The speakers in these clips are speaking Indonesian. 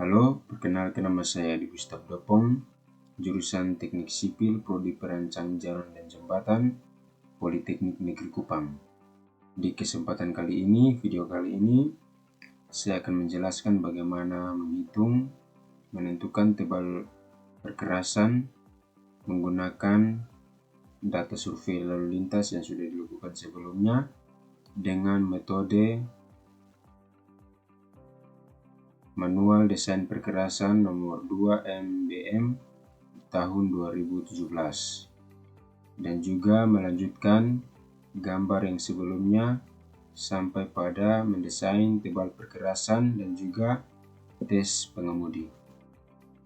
Halo, perkenalkan nama saya Adi Gustaf Dopong, jurusan Teknik Sipil, Prodi Perancang Jalan dan Jembatan, Politeknik Negeri Kupang. Di kesempatan kali ini, video kali ini, saya akan menjelaskan bagaimana menentukan tebal perkerasan menggunakan data survei lalu lintas yang sudah dilakukan sebelumnya dengan metode Manual Desain Perkerasan nomor 2 MBM tahun 2017, dan juga melanjutkan gambar yang sebelumnya sampai pada mendesain tebal perkerasan dan juga tes pengemudi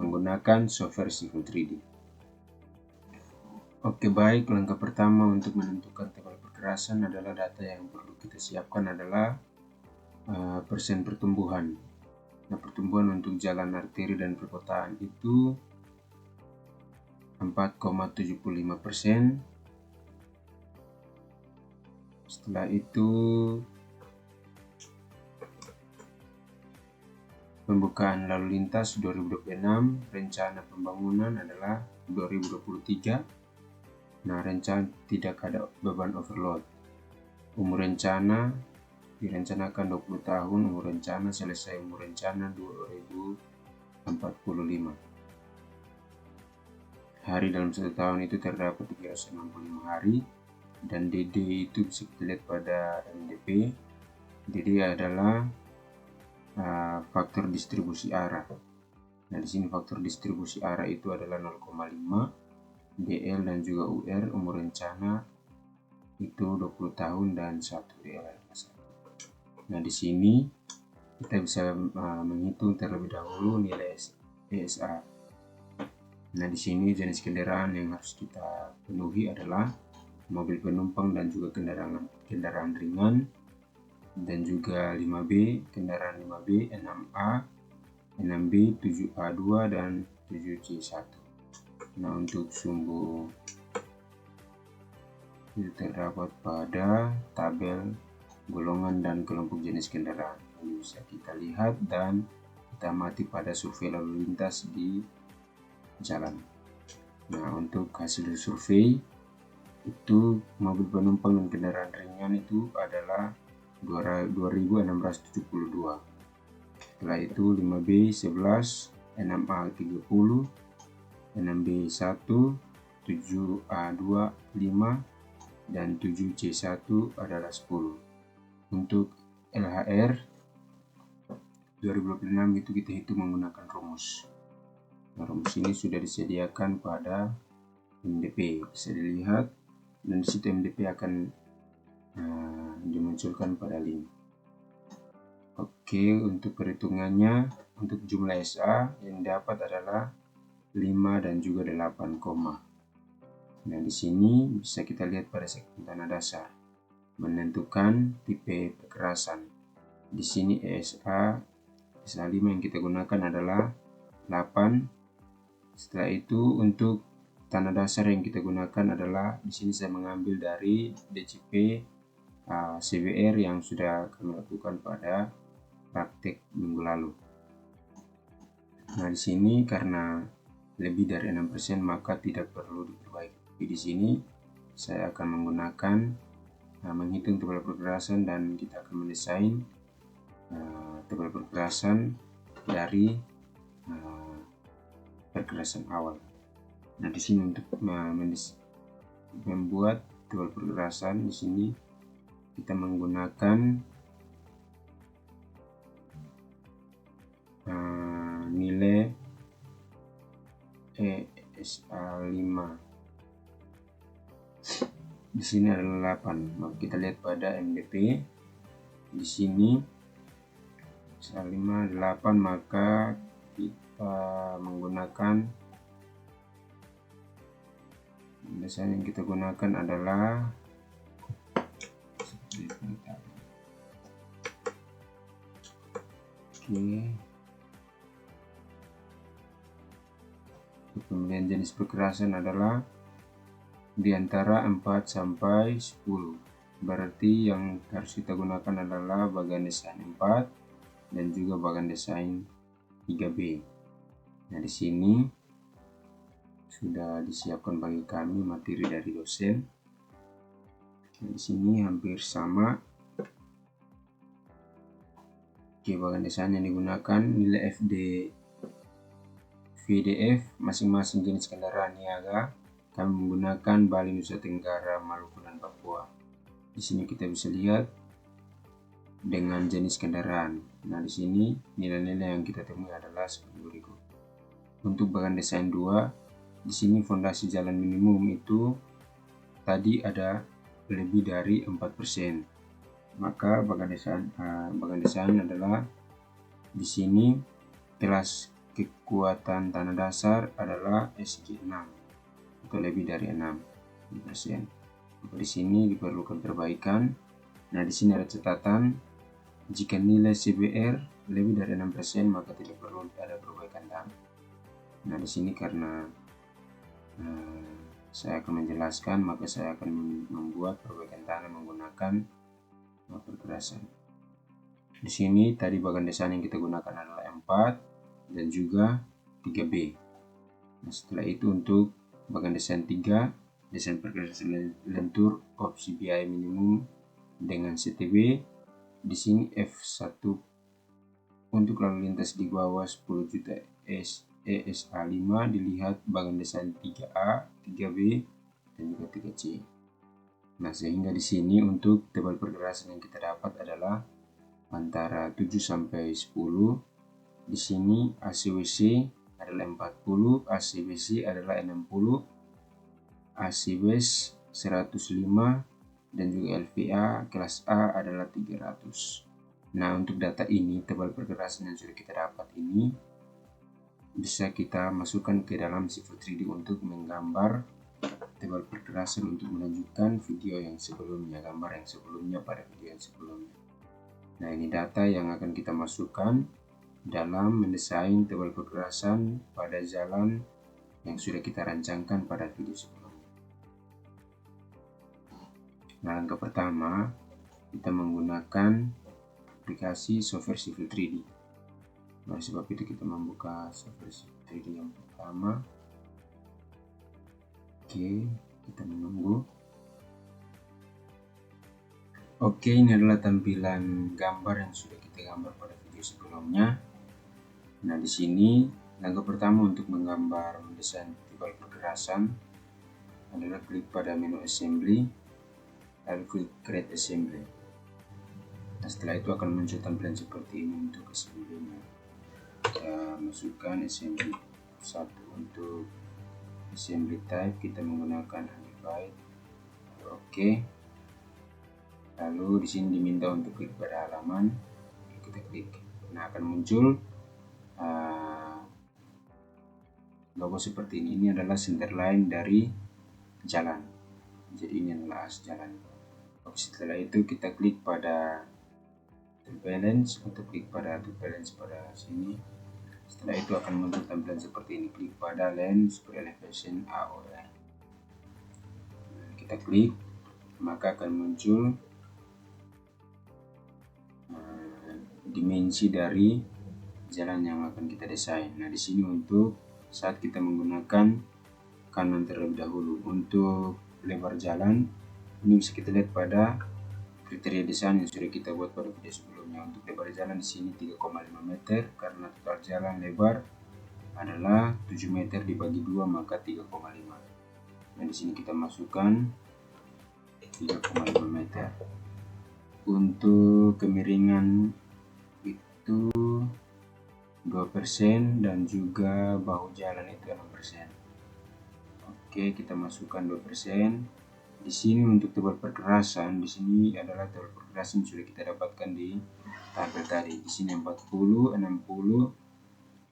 menggunakan software Civil 3D. Oke, baik, langkah pertama untuk menentukan tebal perkerasan adalah data yang perlu kita siapkan adalah persen pertumbuhan. Nah, pertumbuhan untuk jalan arteri dan perkotaan itu 4,75%. Setelah itu pembukaan lalu lintas 2026, rencana pembangunan adalah 2023. Nah, rencana tidak ada beban overload. Umur rencana direncanakan 20 tahun, umur rencana selesai umur rencana 2045. Hari dalam 1 tahun itu terdapat 365 hari, dan DD itu bisa kita lihat pada MDP. DD adalah faktor distribusi arah. Nah, di sini faktor distribusi arah itu adalah 0,5. DL dan juga UR umur rencana itu 20 tahun dan 1 DL adalah 1. Nah, di sini kita bisa menghitung terlebih dahulu nilai ESA. Nah, di sini jenis kendaraan yang harus kita penuhi adalah mobil penumpang dan juga kendaraan ringan, dan juga 5B, kendaraan 5B, 6A, 6B, 7A2 dan 7C1. Nah, untuk sumbu itu terdapat pada tabel golongan dan kelompok jenis kendaraan yang bisa kita lihat dan kita amati pada survei lalu lintas di jalan. Nah, untuk hasil survei itu mobil penumpang dan kendaraan ringan itu adalah 2.672. Setelah itu 5B 11, 6A 30, 6B 1, 7A2 5, dan 7C1 adalah 10. Untuk LHR 2026 itu kita hitung menggunakan rumus. Nah, rumus ini sudah disediakan pada MDP, bisa dilihat, dan di situ MDP akan dimunculkan pada link. Oke, untuk perhitungannya, untuk jumlah SA yang dapat adalah 5 dan juga 8 koma. Nah, di sini bisa kita lihat pada segmen tanah dasar menentukan tipe perkerasan. Di sini ESA 5 yang kita gunakan adalah 8. Setelah itu untuk tanah dasar yang kita gunakan adalah, di sini saya mengambil dari DCP CBR yang sudah kami lakukan pada praktek minggu lalu. Nah, di sini karena lebih dari 6% maka tidak perlu diperbaiki. Tapi di sini saya akan menggunakan menghitung tebal perkerasan, dan kita akan mendesain tebal perkerasan dari perkerasan awal. Nah, di sini untuk membuat tebal perkerasan, di sini kita menggunakan nilai ESA 5. Di sini adalah 8. Maka kita lihat pada MDP. Di sini ESA 5 8, maka kita menggunakan desain yang kita gunakan adalah pemilihan jenis perkerasan adalah di antara 4 sampai 10. Berarti yang harus kita gunakan adalah bagian desain 4 dan juga bagian desain 3B. Nah, di sini sudah disiapkan bagi kami materi dari dosen. Nah, di sini hampir sama. Oke, bagan desain yang digunakan nilai FD VDF masing-masing jenis kendaraan niaga. Kami menggunakan Bali, Nusa Tenggara, Maluku, dan Papua. Di sini kita bisa lihat dengan jenis kendaraan. Nah, di sini nilai-nilai yang kita temui adalah seperti berikut. Untuk bagan desain 2, di sini fondasi jalan minimum itu tadi ada lebih dari 4%. Maka bagan desain adalah di sini kelas kekuatan tanah dasar adalah SG6 atau lebih dari 6%. Maka di sini diperlukan perbaikan. Nah, di sini ada catatan, jika nilai CBR lebih dari 6% maka tidak perlu ada perbaikan tanah. Nah, di sini karena saya akan menjelaskan, maka saya akan membuat perbaikan tanah menggunakan perkerasan. Di sini tadi bagan desain yang kita gunakan adalah 4 dan juga 3B. Nah, setelah itu untuk bagan desain 3, desain perkerasan lentur opsi biaya minimum dengan CTB. Di sini F1 untuk lalu lintas di bawah 10 juta ESA5 dilihat bagan desain 3A, 3B, dan juga 3C. Nah, sehingga di sini untuk tebal perkerasan yang kita dapat adalah antara 7 sampai 10. Di sini ACWC adalah 40, ACBC adalah 60, ACBS 105, dan juga LVA kelas A adalah 300. Nah, untuk data ini, tebal perkerasan yang sudah kita dapat ini bisa kita masukkan ke dalam Sifo 3D untuk menggambar tebal perkerasan untuk melanjutkan video yang sebelumnya, gambar yang sebelumnya pada video yang sebelumnya. Nah, ini data yang akan kita masukkan dalam mendesain tebal perkerasan pada jalan yang sudah kita rancangkan pada video sebelumnya. Nah, langkah pertama kita menggunakan aplikasi software Civil 3D. Oleh sebab itu kita membuka software Civil 3D yang pertama. Oke, kita menunggu. Oke, ini adalah tampilan gambar yang sudah kita gambar pada video sebelumnya. Nah, di sini langkah pertama untuk menggambar mendesain tebal perkerasan adalah klik pada menu assembly, lalu klik create assembly. Nah, setelah itu akan muncul tampilan seperti ini untuk assembly-nya. Kita masukkan assembly 1. Untuk assembly type kita menggunakan unified. Oke. Lalu di sini diminta untuk klik pada halaman, kita klik. Nah, akan muncul logo seperti ini. Ini adalah center line dari jalan. Jadi ini adalah as jalan. Setelah itu kita klik pada tool balance atau klik pada tool balance pada sini. Setelah itu akan muncul tampilan seperti ini. Klik pada line super elevation AOR. Nah, kita klik, maka akan muncul dimensi dari jalan yang akan kita desain. Nah, di sini untuk saat kita menggunakan kanan terlebih dahulu. Untuk lebar jalan ini bisa kita lihat pada kriteria desain yang sudah kita buat pada video sebelumnya. Untuk lebar jalan di sini 3,5 meter karena total jalan lebar adalah 7 meter dibagi 2 maka 3,5. Nah, di sini kita masukkan 3,5 meter. Untuk kemiringan itu 2% dan juga bahu jalan itu 6%. Oke, kita masukkan 2%. Di sini untuk tebal perkerasan, di sini adalah tebal perkerasan yang sudah kita dapatkan di tabel tadi. Di sini 40, 60,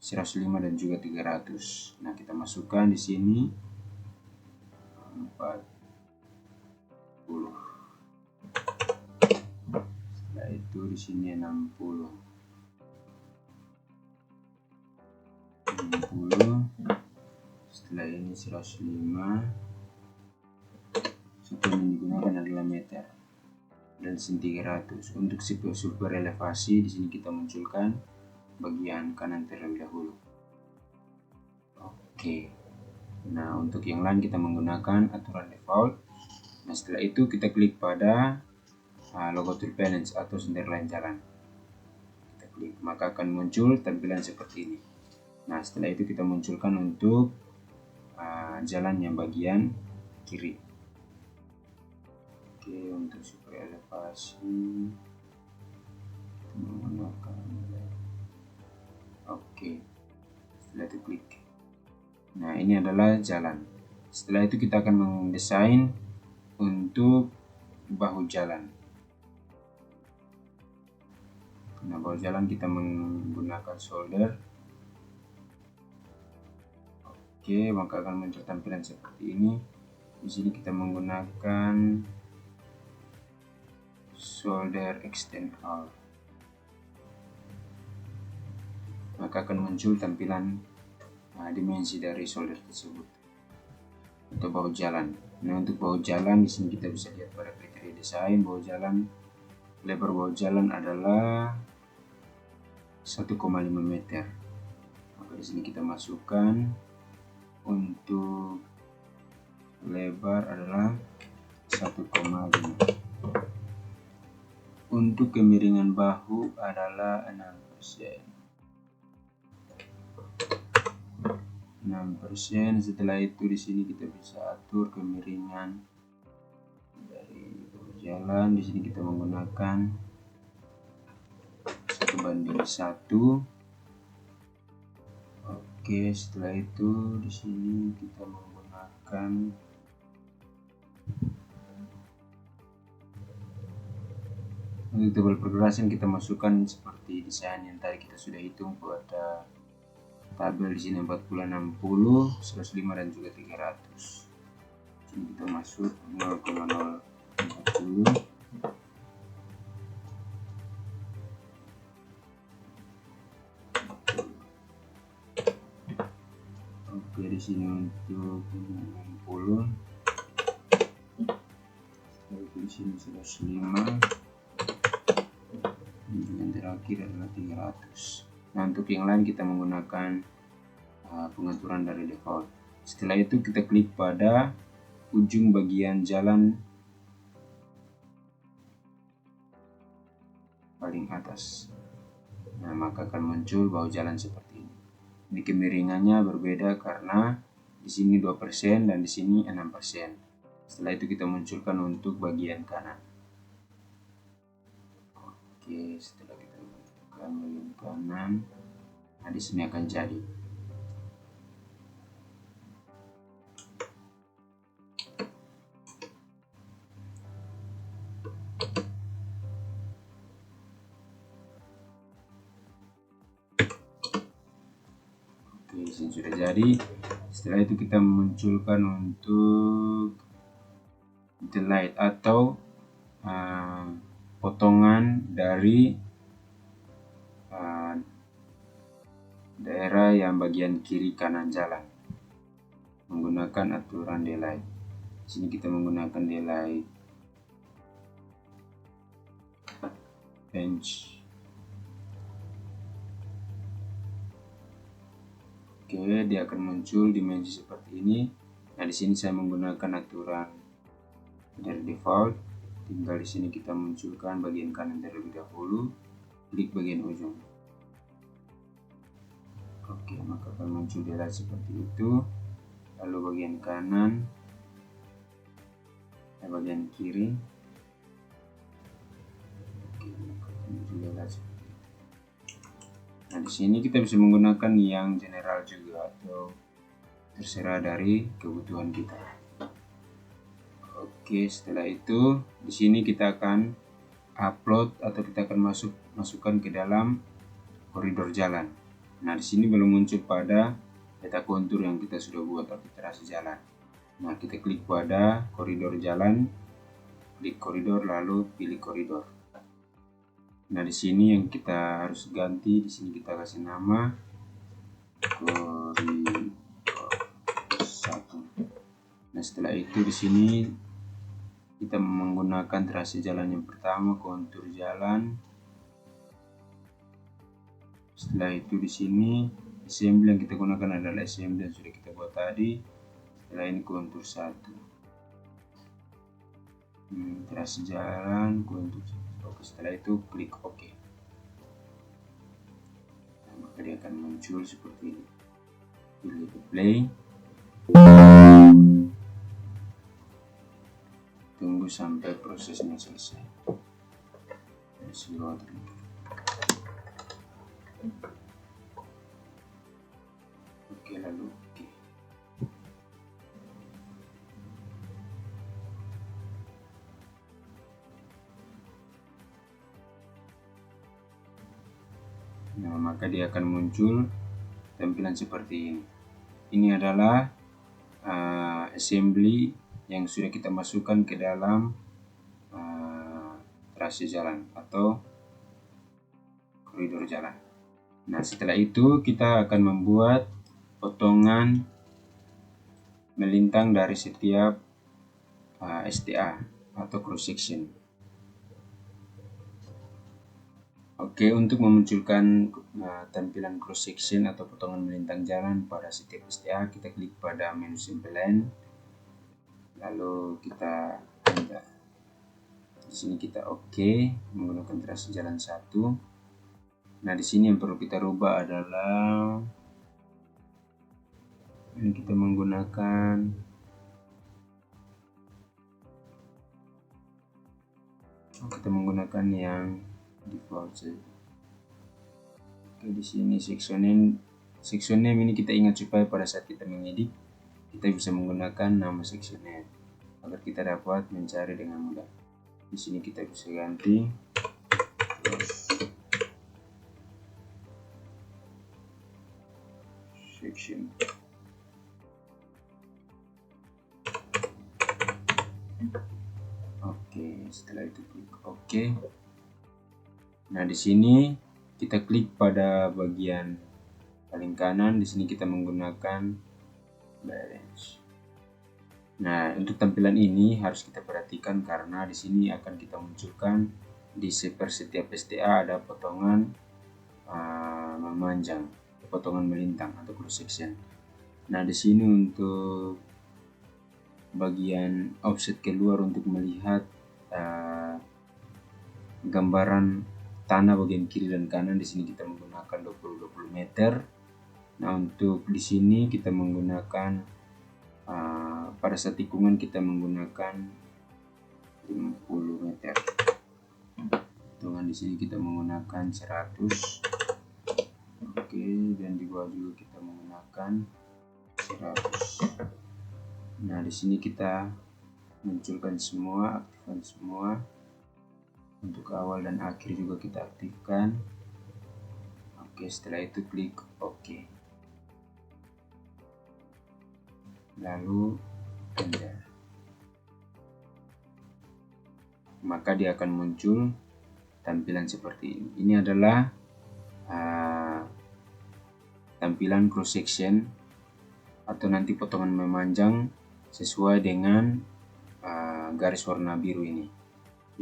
105 dan juga 300. Nah, kita masukkan di sini 40. Setelah itu di sini 60. 60. Setelah ini 105. Satu yang digunakan adalah meter dan sini 300. Untuk super elevasi di sini kita munculkan bagian kanan terlebih dahulu. Oke. Nah, untuk yang lain kita menggunakan aturan default. Nah, setelah itu kita klik pada logo tool balance atau centerline jalan. Kita klik, maka akan muncul tampilan seperti ini. Nah, setelah itu kita munculkan untuk jalan yang bagian kiri. Oke, untuk supaya elevasi kita menggunakan setelah itu klik. Nah, ini adalah jalan. Setelah itu kita akan mendesain untuk bahu jalan. Nah, bahu jalan kita menggunakan solder. Oke, maka akan muncul tampilan seperti ini. Di sini kita menggunakan solder extend all. Maka akan muncul tampilan dimensi dari solder tersebut untuk bahu jalan. Nah, untuk bahu jalan di sini kita bisa lihat pada kriteria desain bahu jalan. Lebar bahu jalan adalah 1,5 meter. Maka di sini kita masukkan untuk lebar adalah 1,5. Untuk kemiringan bahu adalah 6%. 6%. Setelah itu di sini kita bisa atur kemiringan dari bahu jalan. Di sini kita menggunakan 1:1. Oke, setelah itu di sini kita menggunakan untuk tebal pergerasan kita masukkan seperti desain yang tadi kita sudah hitung pada tabel. Di sini 40, 60, 105 dan juga 300. Sini kita masuk 0,040. Oke, di sini untuk 60. Di sini 105. Yang terakhir adalah 300. Nah, untuk yang lain kita menggunakan pengaturan dari default. Setelah itu kita klik pada ujung bagian jalan paling atas. Nah, maka akan muncul bahu jalan seperti ini. Ini kemiringannya berbeda karena di sini 2% dan di sini 6%. Setelah itu kita munculkan untuk bagian kanan. Oke, setelah kita munculkan bagian kanan, nah di sini akan jadi. Oke, di sini sudah jadi. Setelah itu kita munculkan untuk delete atau potongan dari daerah yang bagian kiri kanan jalan menggunakan aturan delete. Di sini kita menggunakan delete bench. Oke, dia akan muncul dimensi seperti ini. Nah, di sini saya menggunakan aturan dari default. Tinggal di sini kita munculkan bagian kanan terlebih dahulu, klik bagian ujung. Oke, maka akan muncul delete seperti itu. Lalu bagian kanan, bagian kiri. Oke, maka akan muncul delete seperti itu. Nah, di sini kita bisa menggunakan yang general juga atau terserah dari kebutuhan kita. Oke, setelah itu di sini kita akan upload atau kita akan masukkan ke dalam koridor jalan. Nah, di sini belum muncul pada peta kontur yang kita sudah buat atau terasi jalan. Nah, kita klik pada koridor jalan, klik koridor lalu pilih koridor. Nah, di sini yang kita harus ganti, di sini kita kasih nama koridor 1. Nah, setelah itu di sini kita menggunakan trase jalan yang pertama, kontur jalan Setelah itu di sini assembly yang kita gunakan adalah assembly yang sudah kita buat tadi. Setelah ini kontur 1, terasi jalan kontur 1. Oke, setelah itu klik OK. Nah, maka dia akan muncul seperti ini. Pilih play. Tunggu sampai prosesnya selesai. Oke, lalu oke. Nah, maka dia akan muncul tampilan seperti ini. Ini adalah assembly yang sudah kita masukkan ke dalam trase jalan atau koridor jalan. Nah, setelah itu kita akan membuat potongan melintang dari setiap STA atau cross section. Oke, untuk memunculkan tampilan cross section atau potongan melintang jalan pada setiap STA, kita klik pada menu simple line, lalu kita enter. Di sini kita oke menggunakan trase jalan 1. Nah, di sini yang perlu kita rubah adalah ini kita menggunakan yang default saja. Oke, di sini section name ini kita ingat supaya pada saat kita mengedit kita bisa menggunakan nama section name agar kita dapat mencari dengan mudah. Di sini kita bisa ganti section. Oke, setelah itu klik OK. Nah, di sini kita klik pada bagian paling kanan. Di sini kita menggunakan balance. Nah, untuk tampilan ini harus kita perhatikan karena di sini akan kita munculkan di setiap STA ada potongan memanjang, potongan melintang atau cross section. Nah, di sini untuk bagian offset keluar untuk melihat gambaran tanah bagian kiri dan kanan, di sini kita menggunakan 20 meter. Nah, untuk di sini kita menggunakan pada saat tikungan kita menggunakan 50 meter. Hitungan di sini kita menggunakan 100. Oke, dan di bawah juga kita menggunakan 100. Nah, di sini kita munculkan semua, aktifkan semua. Untuk awal dan akhir juga kita aktifkan. Oke, setelah itu klik OK. Lalu enter. Maka dia akan muncul tampilan seperti ini. Ini adalah tampilan cross section atau nanti potongan memanjang sesuai dengan garis warna biru ini.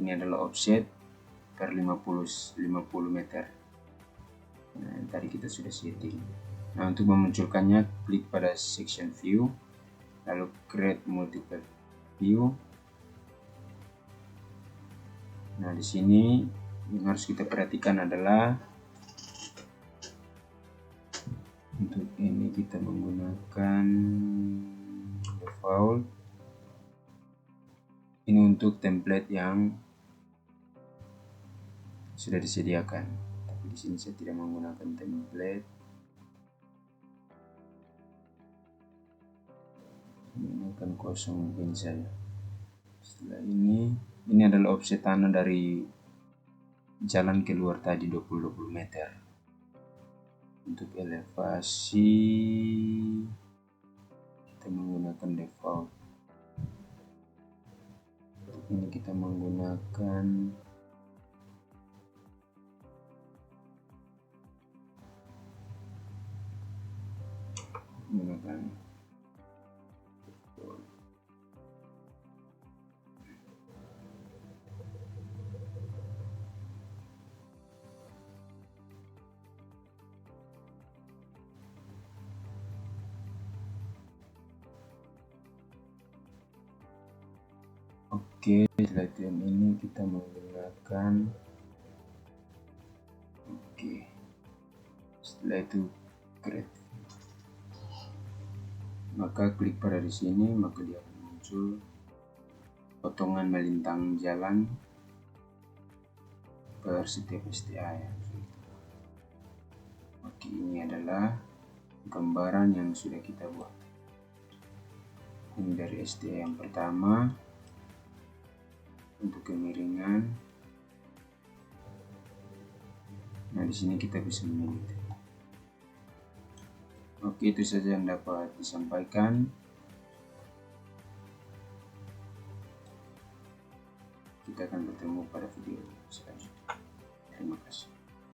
Ini adalah offset per 50 meter. Nah, tadi kita sudah setting. Nah, untuk memunculkannya klik pada section view, lalu create multiple view. Nah, di sini yang harus kita perhatikan adalah untuk ini kita menggunakan default. Ini untuk template yang sudah disediakan. Tapi di sini saya tidak menggunakan template. Ini akan kosong mungkin saya. Setelah ini adalah offset tanah dari jalan keluar tadi 20 meter. Untuk elevasi kita menggunakan default. Ini kita menggunakan STM ini kita menggunakan setelah itu create, maka klik pada di sini, maka dia akan muncul potongan melintang jalan per setiap STA ya. Oke, ini adalah gambaran yang sudah kita buat. Ini dari STA yang pertama untuk kemiringan. Nah, di sini kita bisa memilih. Oke, itu saja yang dapat disampaikan. Kita akan bertemu pada video selanjutnya. Terima kasih.